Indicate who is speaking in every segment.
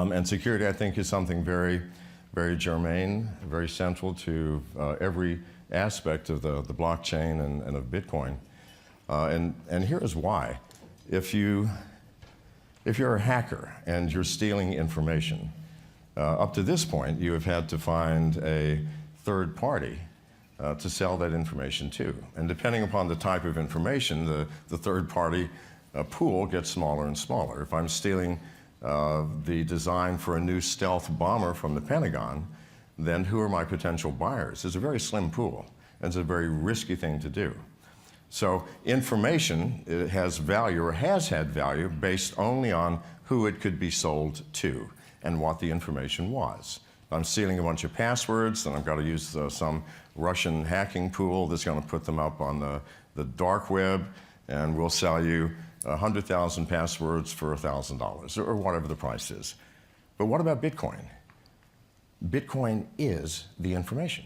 Speaker 1: And security, I think, is something very, very germane, very central to every aspect of the blockchain and of Bitcoin. And here is why. If you're a hacker and you're stealing information, up to this point, you have had to find a third party to sell that information to. And depending upon the type of information, the third party pool gets smaller and smaller. If I'm stealing the design for a new stealth bomber from the Pentagon, then who are my potential buyers? It's a very slim pool, and it's a very risky thing to do. So information has value, or has had value, based only on who it could be sold to and what the information was. If I'm stealing a bunch of passwords, then I've got to use some Russian hacking pool that's going to put them up on the dark web, and we'll sell you 100,000 passwords for $1,000, or whatever the price is. But what about Bitcoin? Bitcoin is the information,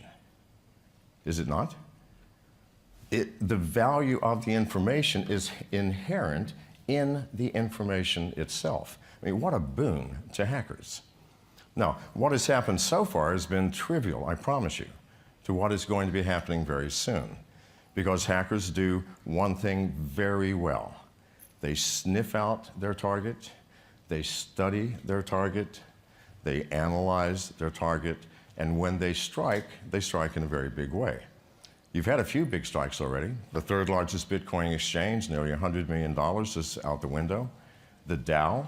Speaker 1: is it not? The value of the information is inherent in the information itself. I mean, what a boon to hackers. Now, what has happened so far has been trivial, I promise you, to what is going to be happening very soon. Because hackers do one thing very well. They sniff out their target, they study their target, they analyze their target, and when they strike in a very big way. You've had a few big strikes already. The third largest Bitcoin exchange, nearly $100 million, is out the window. The Dow,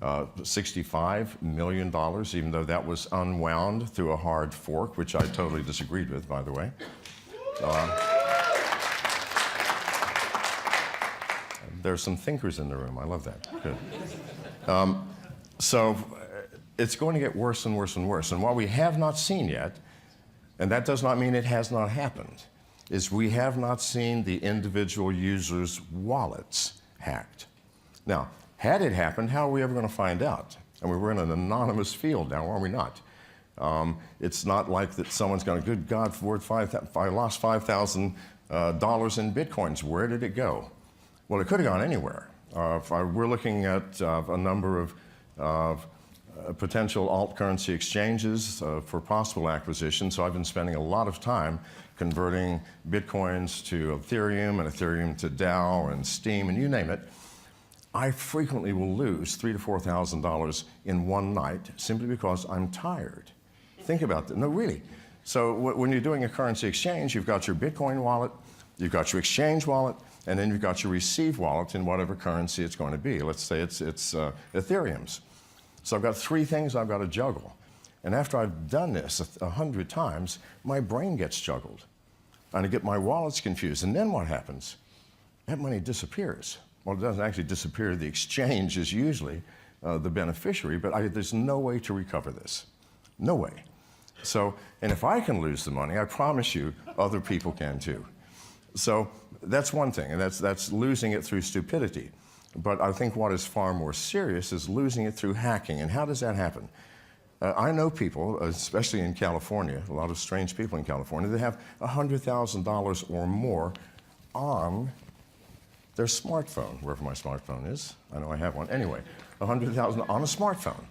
Speaker 1: $65 million, even though that was unwound through a hard fork, which I totally disagreed with, by the way. There's some thinkers in the room. I love that. Good. So it's going to get worse and worse and worse. And what we have not seen yet, and that does not mean it has not happened, is we have not seen the individual users' wallets hacked. Now, had it happened, how are we ever going to find out? I mean, we're in an anonymous field now, are we not? It's not like that someone's going, good God, I lost $5,000 in Bitcoins. Where did it go? Well, it could have gone anywhere. We're looking at a number of potential alt currency exchanges for possible acquisition. So I've been spending a lot of time converting Bitcoins to Ethereum and Ethereum to DAO and Steam and you name it. I frequently will lose $3,000 to $4,000 in one night simply because I'm tired. Think about that. No, really. So when you're doing a currency exchange, you've got your Bitcoin wallet, you've got your exchange wallet, and then you've got your receive wallet in whatever currency it's going to be. Let's say it's Ethereum's. So I've got three things I've got to juggle. And after I've done this 100 times, my brain gets juggled. And I get my wallets confused. And then what happens? That money disappears. Well, it doesn't actually disappear. The exchange is usually the beneficiary, but there's no way to recover this. No way. So, and if I can lose the money, I promise you other people can too. So that's one thing, and that's losing it through stupidity. But I think what is far more serious is losing it through hacking. And how does that happen? I know people, especially in California, a lot of strange people in California, that have $100,000 or more on their smartphone, wherever my smartphone is. I know I have one. Anyway, $100,000 on a smartphone.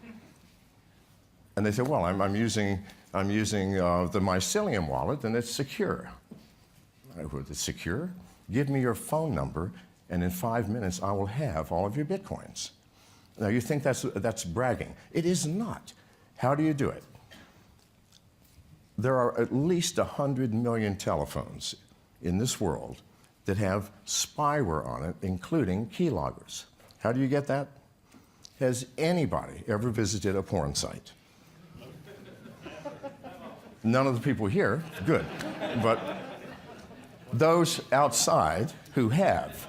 Speaker 1: And they say, well, I'm using the Mycelium wallet, and it's secure. It's secure? Give me your phone number, and in 5 minutes, I will have all of your Bitcoins. Now, you think that's bragging. It is not. How do you do it? There are at least 100 million telephones in this world that have spyware on it, including keyloggers. How do you get that? Has anybody ever visited a porn site? None of the people here, good. But those outside who have,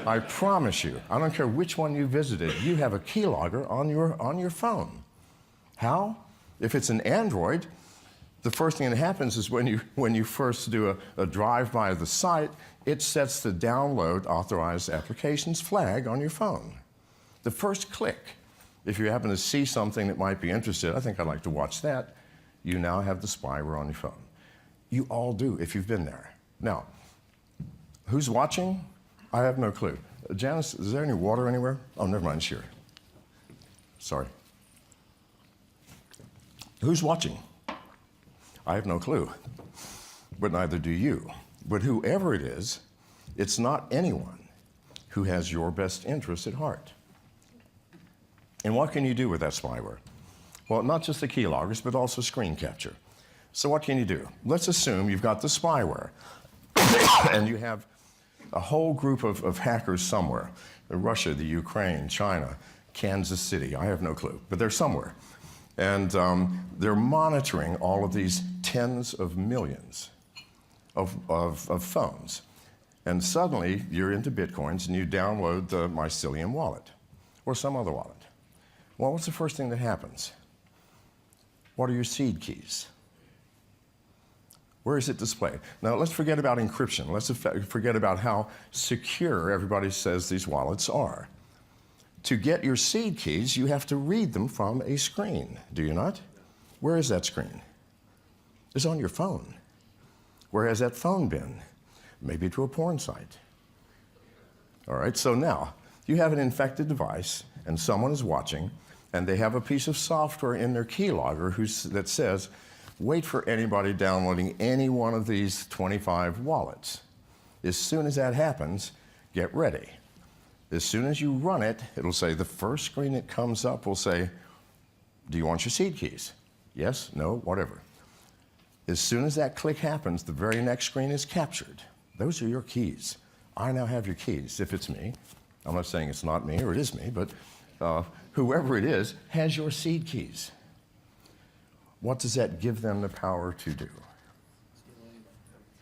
Speaker 1: I promise you, I don't care which one you visited, you have a keylogger on your phone. How? If it's an Android, the first thing that happens is when you first do a drive-by of the site, it sets the download authorized applications flag on your phone. The first click, if you happen to see something that might be interested, I think I'd like to watch that, you now have the spyware on your phone. You all do if you've been there. Now, who's watching? I have no clue. Janice, is there any water anywhere? Oh, never mind, sure. Sorry. Who's watching? I have no clue, but neither do you. But whoever it is, it's not anyone who has your best interest at heart. And what can you do with that spyware? Well, not just the keyloggers, but also screen capture. So what can you do? Let's assume you've got the spyware, and you have a whole group of hackers somewhere. Russia, the Ukraine, China, Kansas City, I have no clue, but they're somewhere. And they're monitoring all of these tens of millions of phones. And suddenly, you're into Bitcoins, and you download the Mycelium wallet, or some other wallet. Well, what's the first thing that happens? What are your seed keys? Where is it displayed? Now, let's forget about encryption. Let's forget about how secure everybody says these wallets are. To get your seed keys, you have to read them from a screen, do you not? Where is that screen? It's on your phone. Where has that phone been? Maybe to a porn site. All right, so now you have an infected device, and someone is watching, and they have a piece of software in their keylogger that says, wait for anybody downloading any one of these 25 wallets. As soon as that happens, get ready. As soon as you run it, it'll say, the first screen that comes up will say, do you want your seed keys? Yes, no, whatever. As soon as that click happens, the very next screen is captured. Those are your keys. I now have your keys, if it's me. I'm not saying it's not me or it is me, but whoever it is has your seed keys. What does that give them the power to do?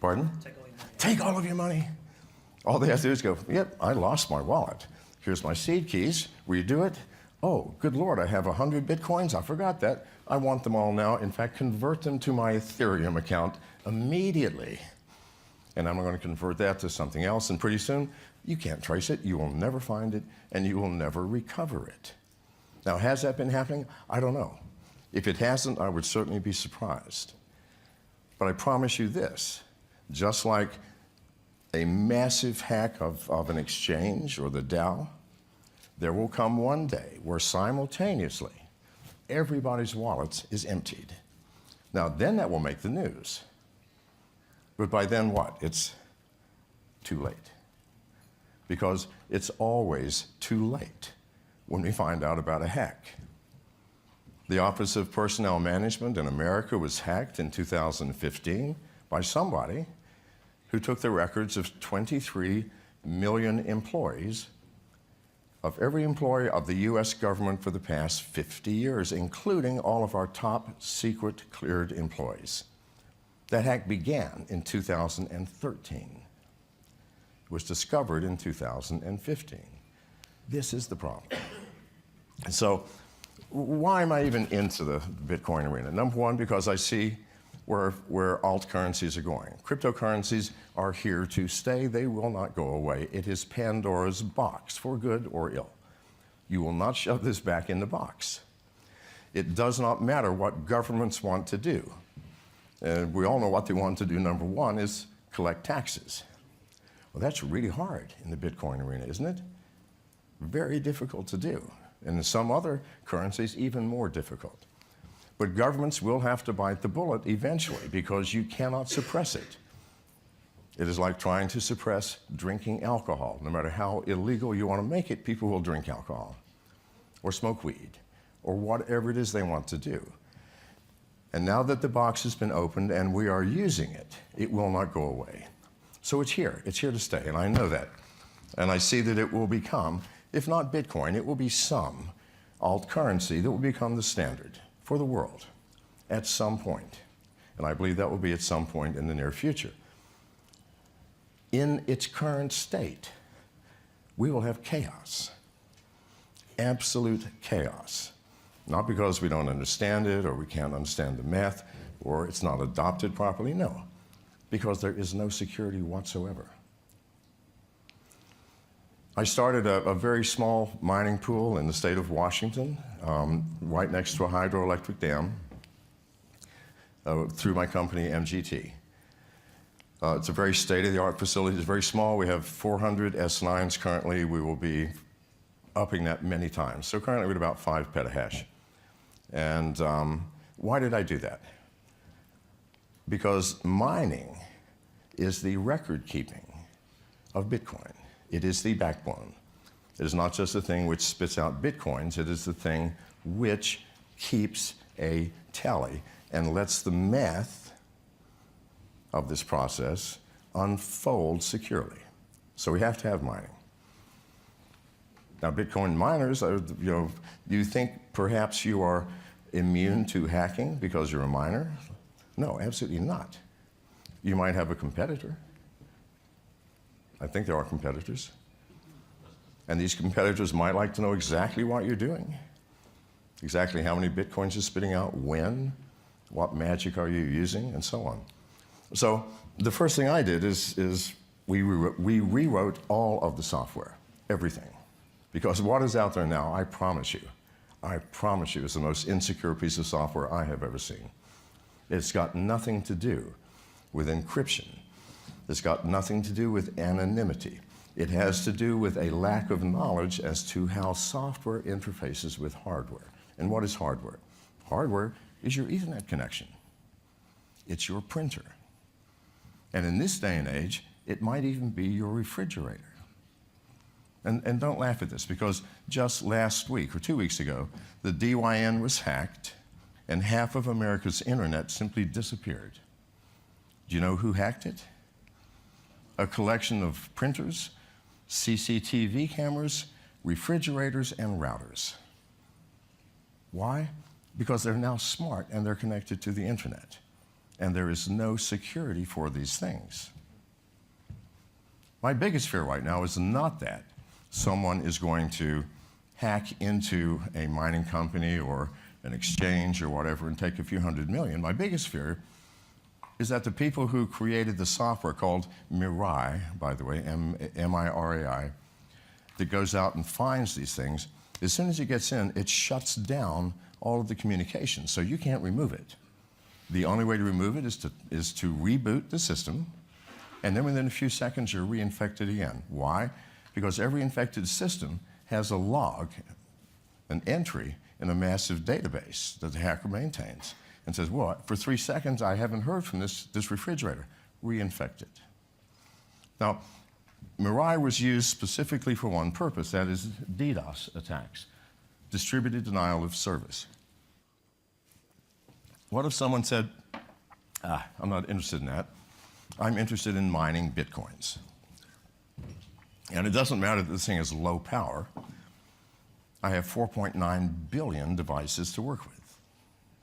Speaker 1: Pardon? Take all of your money. All they have to do is go, yep, I lost my wallet. Here's my seed keys. Will you do it? Oh, good Lord, I have 100 Bitcoins. I forgot that. I want them all now. In fact, convert them to my Ethereum account immediately. And I'm going to convert that to something else. And pretty soon, you can't trace it. You will never find it. And you will never recover it. Now, has that been happening? I don't know. If it hasn't, I would certainly be surprised. But I promise you this, just like a massive hack of an exchange or the Dow, there will come one day where simultaneously everybody's wallet is emptied. Now, then that will make the news. But by then what? It's too late. Because it's always too late when we find out about a hack. The Office of Personnel Management in America was hacked in 2015 by somebody who took the records of 23 million employees, of every employee of the US government for the past 50 years, including all of our top secret cleared employees. That hack began in 2013. It was discovered in 2015. This is the problem. And so, why am I even into the Bitcoin arena? Number one, because I see where alt currencies are going. Cryptocurrencies are here to stay. They will not go away. It is Pandora's box, for good or ill. You will not shove this back in the box. It does not matter what governments want to do. And we all know what they want to do. Number one is collect taxes. Well, that's really hard in the Bitcoin arena, isn't it? Very difficult to do. And in some other currencies, even more difficult. But governments will have to bite the bullet eventually because you cannot suppress it. It is like trying to suppress drinking alcohol. No matter how illegal you want to make it, people will drink alcohol or smoke weed or whatever it is they want to do. And now that the box has been opened and we are using it, it will not go away. So it's here to stay, and I know that. And I see that it will become, if not Bitcoin, it will be some alt currency that will become the standard for the world at some point. And I believe that will be at some point in the near future. In its current state, we will have chaos, absolute chaos. Not because we don't understand it or we can't understand the math or it's not adopted properly, no. Because there is no security whatsoever. I started a very small mining pool in the state of Washington, right next to a hydroelectric dam, through my company, MGT. It's a very state-of-the-art facility. It's very small. We have 400 S9s currently. We will be upping that many times. So currently we're at about 5 petahash. And Why did I do that? Because mining is the record keeping of Bitcoin. It is the backbone. It is not just the thing which spits out Bitcoins, it is the thing which keeps a tally and lets the math of this process unfold securely. So we have to have mining. Now, Bitcoin miners, do you think perhaps you are immune to hacking because you're a miner? No, absolutely not. You might have a competitor. I think there are competitors. And these competitors might like to know exactly what you're doing, exactly how many Bitcoins you're spitting out, when, what magic are you using, and so on. So the first thing I did is we rewrote all of the software, everything. Because what is out there now, I promise you, is the most insecure piece of software I have ever seen. It's got nothing to do with encryption. It's got nothing to do with anonymity. It has to do with a lack of knowledge as to how software interfaces with hardware. And what is hardware? Hardware is your Ethernet connection. It's your printer. And in this day and age, it might even be your refrigerator. And don't laugh at this, because just last week or 2 weeks ago, the DYN was hacked and half of America's internet simply disappeared. Do you know who hacked it? A collection of printers, CCTV cameras, refrigerators, and routers. Why? Because they're now smart and they're connected to the internet. And there is no security for these things. My biggest fear right now is not that someone is going to hack into a mining company or an exchange or whatever and take a few $100 million. My biggest fear is that the people who created the software called Mirai, by the way, M-I-R-A-I, that goes out and finds these things, as soon as it gets in, it shuts down all of the communication, so you can't remove it. The only way to remove it is to reboot the system, and then within a few seconds, you're reinfected again. Why? Because every infected system has a log, an entry in a massive database that the hacker maintains, and says, well, for 3 seconds, I haven't heard from this refrigerator. Reinfect it. Now, Mirai was used specifically for one purpose, that is DDoS attacks, distributed denial of service. What if someone said, I'm not interested in that. I'm interested in mining Bitcoins. And it doesn't matter that this thing is low power. I have 4.9 billion devices to work with.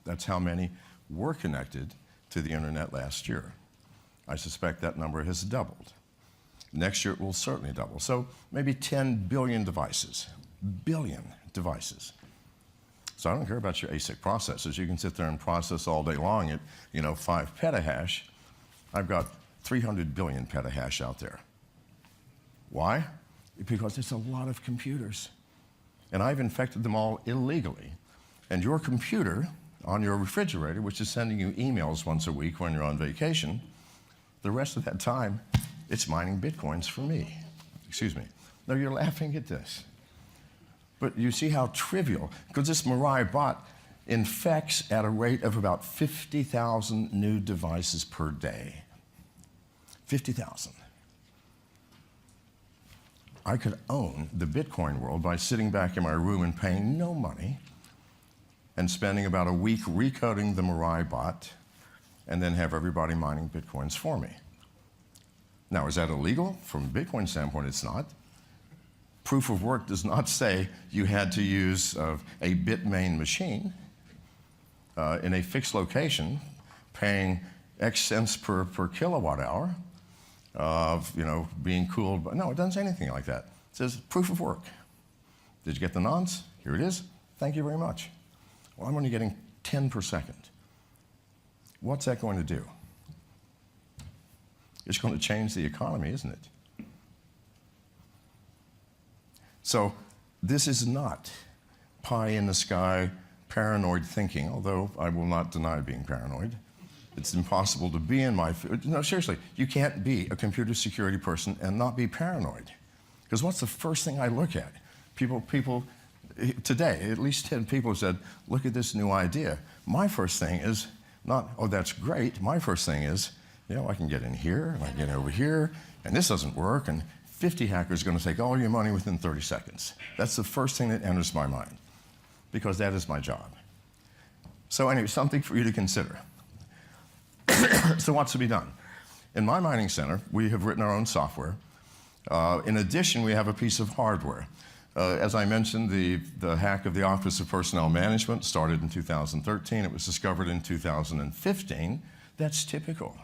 Speaker 1: That's how many were connected to the internet last year. I suspect that number has doubled. Next year it will certainly double. So maybe 10 billion devices. Billion devices. So I don't care about your ASIC processors. You can sit there and process all day long at 5 petahash. I've got 300 billion petahash out there. Why? Because there's a lot of computers. And I've infected them all illegally. And your computer on your refrigerator, which is sending you emails once a week when you're on vacation, the rest of that time, it's mining Bitcoins for me. Excuse me. Now you're laughing at this. But you see how trivial, because this Mirai bot infects at a rate of about 50,000 new devices per day. 50,000. I could own the Bitcoin world by sitting back in my room and paying no money and spending about a week recoding the Mirai bot and then have everybody mining Bitcoins for me. Now, is that illegal? From a Bitcoin standpoint, it's not. Proof of work does not say you had to use a Bitmain machine in a fixed location, paying X cents per kilowatt hour of being cooled. But no, it doesn't say anything like that. It says proof of work. Did you get the nonce? Here it is. Thank you very much. Well, I'm only getting 10 per second. What's that going to do? It's going to change the economy, isn't it? So this is not pie-in-the-sky paranoid thinking, although I will not deny being paranoid. It's impossible to be in my field. No, seriously, you can't be a computer security person and not be paranoid. Because what's the first thing I look at? People today, at least 10 people said, look at this new idea. My first thing is not, oh, that's great. My first thing is, you know, I can get in here, and I can get over here, and this doesn't work, and 50 hackers are going to take all your money within 30 seconds. That's the first thing that enters my mind, because that is my job. So anyway, something for you to consider. So what's to be done? In my mining center, we have written our own software. In addition, we have a piece of hardware. As I mentioned, the hack of the Office of Personnel Management started in 2013. It was discovered in 2015. That's typical.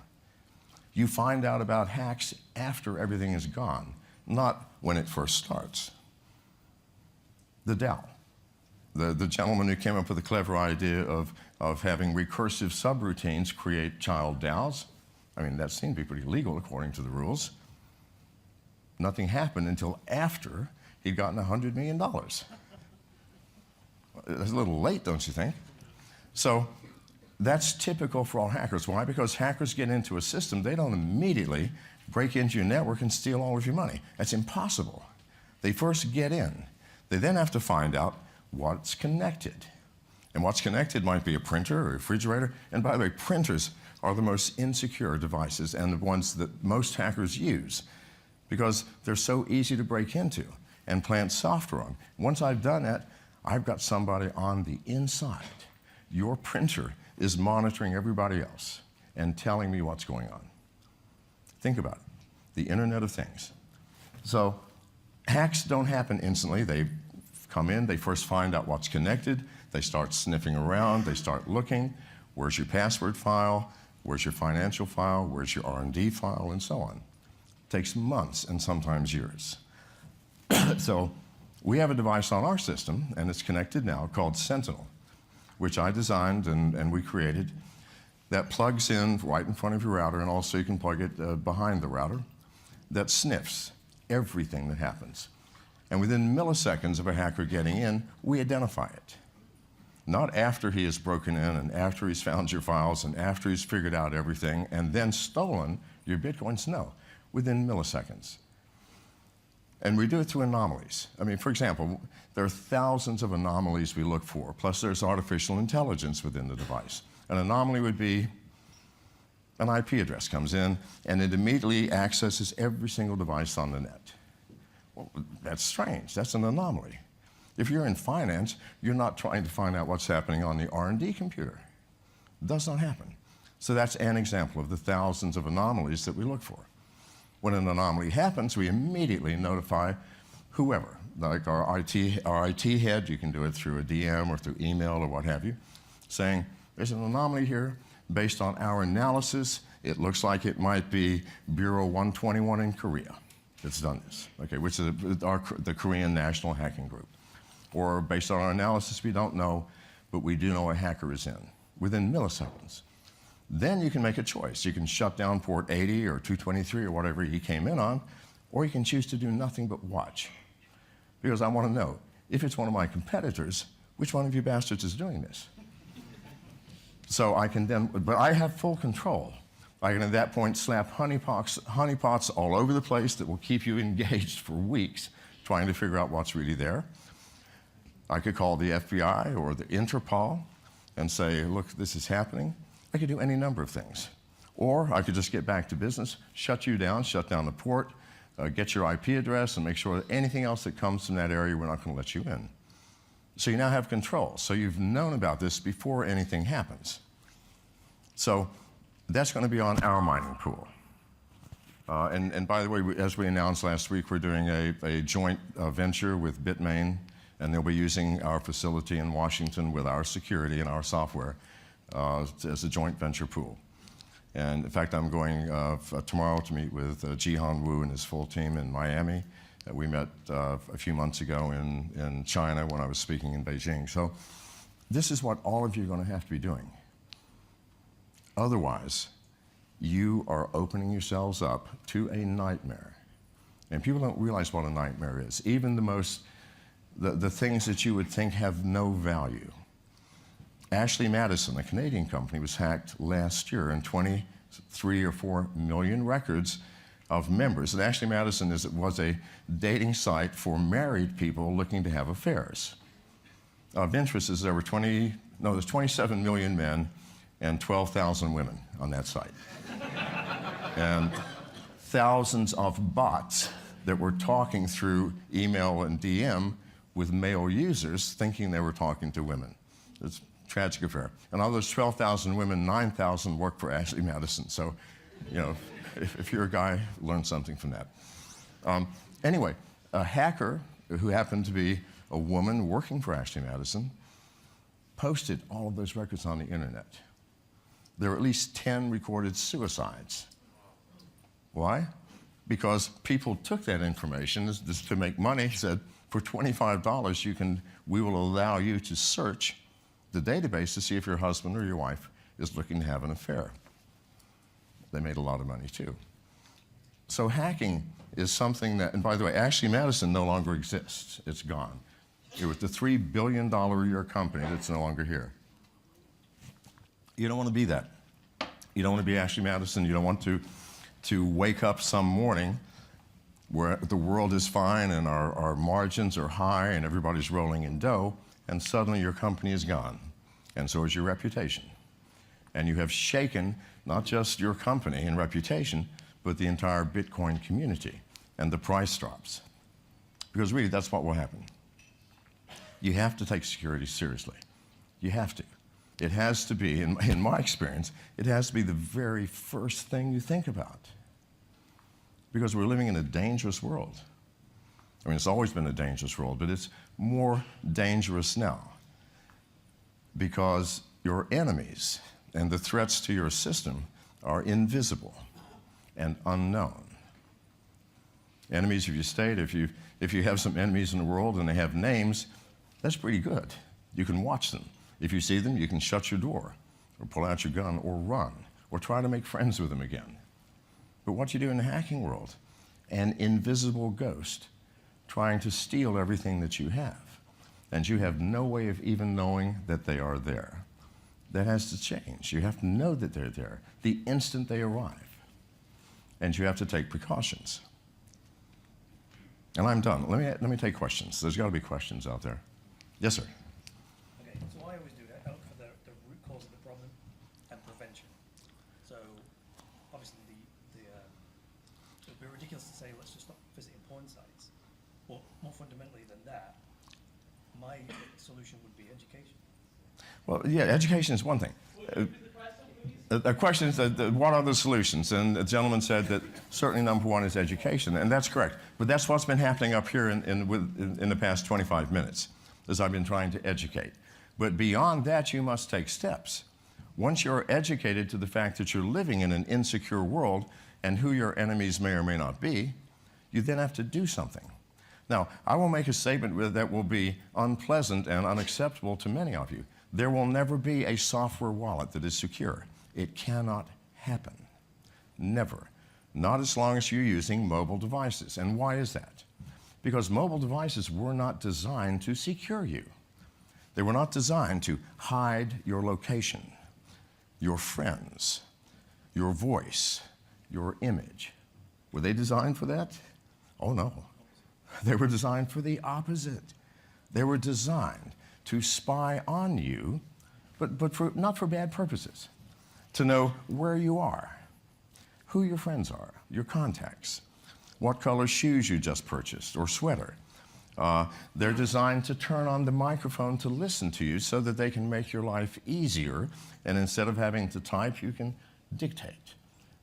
Speaker 1: You find out about hacks after everything is gone, not when it first starts. The DAO. The gentleman who came up with the clever idea of having recursive subroutines create child DAOs. I mean, that seemed to be pretty legal according to the rules. Nothing happened until after he'd gotten $100 million. That's a little late, don't you think? So that's typical for all hackers. Why? Because hackers get into a system, they don't immediately break into your network and steal all of your money. That's impossible. They first get in. They then have to find out what's connected. And what's connected might be a printer or a refrigerator. And by the way, printers are the most insecure devices and the ones that most hackers use because they're so easy to break into and plant software on. Once I've done that, I've got somebody on the inside. Your printer is monitoring everybody else and telling me what's going on. Think about it, the Internet of Things. So hacks don't happen instantly. They come in, they first find out what's connected, they start sniffing around, they start looking, where's your password file, where's your financial file, where's your R&D file, and so on. It takes months and sometimes years. So we have a device on our system, and it's connected now, called Sentinel, which I designed and we created, that plugs in right in front of your router, and also you can plug it behind the router, that sniffs everything that happens. And within milliseconds of a hacker getting in, we identify it. Not after he has broken in and after he's found your files and after he's figured out everything and then stolen your Bitcoins, no, within milliseconds. And we do it through anomalies. I mean, for example, there are thousands of anomalies we look for, plus there's artificial intelligence within the device. An anomaly would be an IP address comes in and it immediately accesses every single device on the net. Well, that's strange, that's an anomaly. If you're in finance, you're not trying to find out what's happening on the R&D computer. It does not happen. So that's an example of the thousands of anomalies that we look for. When an anomaly happens, we immediately notify whoever, like our IT head. You can do it through a DM or through email or what have you, saying, there's an anomaly here. Based on our analysis, it looks like it might be Bureau 121 in Korea that's done this, okay, which is the Korean National Hacking Group. Or based on our analysis, we don't know, but we do know a hacker is in, within milliseconds. Then you can make a choice. You can shut down port 80 or 223 or whatever he came in on, or you can choose to do nothing but watch. Because I want to know, if it's one of my competitors, which one of you bastards is doing this? So I can then, but I have full control. I can at that point slap honeypots all over the place that will keep you engaged for weeks trying to figure out what's really there. I could call the FBI or the Interpol and say, look, this is happening. I could do any number of things. Or I could just get back to business, shut you down, shut down the port, get your IP address, and make sure that anything else that comes from that area, we're not going to let you in. So you now have control. So you've known about this before anything happens. So that's going to be on our mining pool. And by the way, as we announced last week, we're doing a joint venture with Bitmain, and they'll be using our facility in Washington with our security and our software as a joint venture pool. And in fact, I'm going tomorrow to meet with Jihan Wu and his full team in Miami. We met a few months ago in China when I was speaking in Beijing. So this is what all of you are going to have to be doing. Otherwise, you are opening yourselves up to a nightmare. And people don't realize what a nightmare is. Even the things that you would think have no value. Ashley Madison, a Canadian company, was hacked last year, and 23 or 4 million records of members. And Ashley Madison was a dating site for married people looking to have affairs. of interest is there's 27 million men and 12,000 women on that site. And thousands of bots that were talking through email and DM with male users thinking they were talking to women. It's a tragic affair. And of those 12,000 women, 9,000 work for Ashley Madison. So, you know, if you're a guy, learn something from that. Anyway, a hacker who happened to be a woman working for Ashley Madison posted all of those records on the internet. There were at least 10 recorded suicides. Why? Because people took that information just to make money, said, for $25, we will allow you to search the database to see if your husband or your wife is looking to have an affair. They made a lot of money too. So hacking is something that, and by the way, Ashley Madison no longer exists. It's gone. It was the $3 billion a year company that's no longer here. You don't want to be that. You don't want to be Ashley Madison. You don't want to wake up some morning where the world is fine and our margins are high and everybody's rolling in dough, and suddenly your company is gone, and so is your reputation. And you have shaken not just your company and reputation, but the entire Bitcoin community, and the price drops. Because really, that's what will happen. You have to take security seriously. You have to. It has to be, in my experience, it has to be the very first thing you think about. Because we're living in a dangerous world. I mean, it's always been a dangerous world, but it's more dangerous now. Because your enemies and the threats to your system are invisible and unknown. Enemies of your state, if you have some enemies in the world and they have names, that's pretty good. You can watch them. If you see them, you can shut your door, or pull out your gun, or run, or try to make friends with them again. But what you do in the hacking world, an invisible ghost trying to steal everything that you have, and you have no way of even knowing that they are there. That has to change. You have to know that they're there the instant they arrive, and you have to take precautions. And I'm done. Let me take questions. There's got to be questions out there. Yes, sir.
Speaker 2: Okay, so I always do that. I look for the root cause of the problem and prevention. So obviously it would be ridiculous to say let's just stop visiting porn sites. But more fundamentally than that, my solution would be education.
Speaker 1: Well, yeah, education is one thing. The question is, what are the solutions? And the gentleman said that certainly number one is education, and that's correct. But that's what's been happening up here in the past 25 minutes, as I've been trying to educate. But beyond that, you must take steps. Once you're educated to the fact that you're living in an insecure world and who your enemies may or may not be, you then have to do something. Now, I will make a statement that will be unpleasant and unacceptable to many of you. There will never be a software wallet that is secure. It cannot happen. Never. Not as long as you're using mobile devices. And why is that? Because mobile devices were not designed to secure you. They were not designed to hide your location, your friends, your voice, your image. Were they designed for that? Oh no. They were designed for the opposite. They were designed to spy on you, but not for bad purposes. To know where you are, who your friends are, your contacts, what color shoes you just purchased or sweater. They're designed to turn on the microphone to listen to you so that they can make your life easier, and instead of having to type, you can dictate.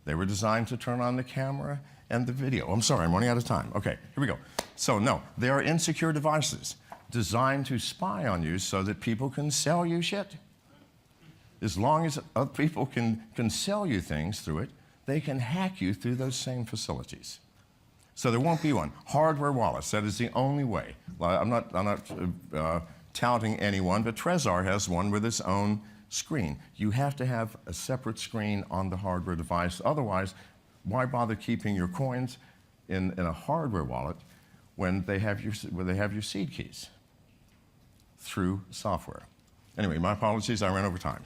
Speaker 1: They were designed to turn on the camera and the video. I'm sorry, I'm running out of time. Okay, here we go. So no, they are insecure devices designed to spy on you so that people can sell you shit. As long as other people can sell you things through it, they can hack you through those same facilities. So there won't be one. Hardware wallets, that is the only way. I'm not touting anyone, but Trezor has one with its own screen. You have to have a separate screen on the hardware device. Otherwise, why bother keeping your coins in a hardware wallet when they have your seed keys through software? Anyway, my apologies, I ran over time.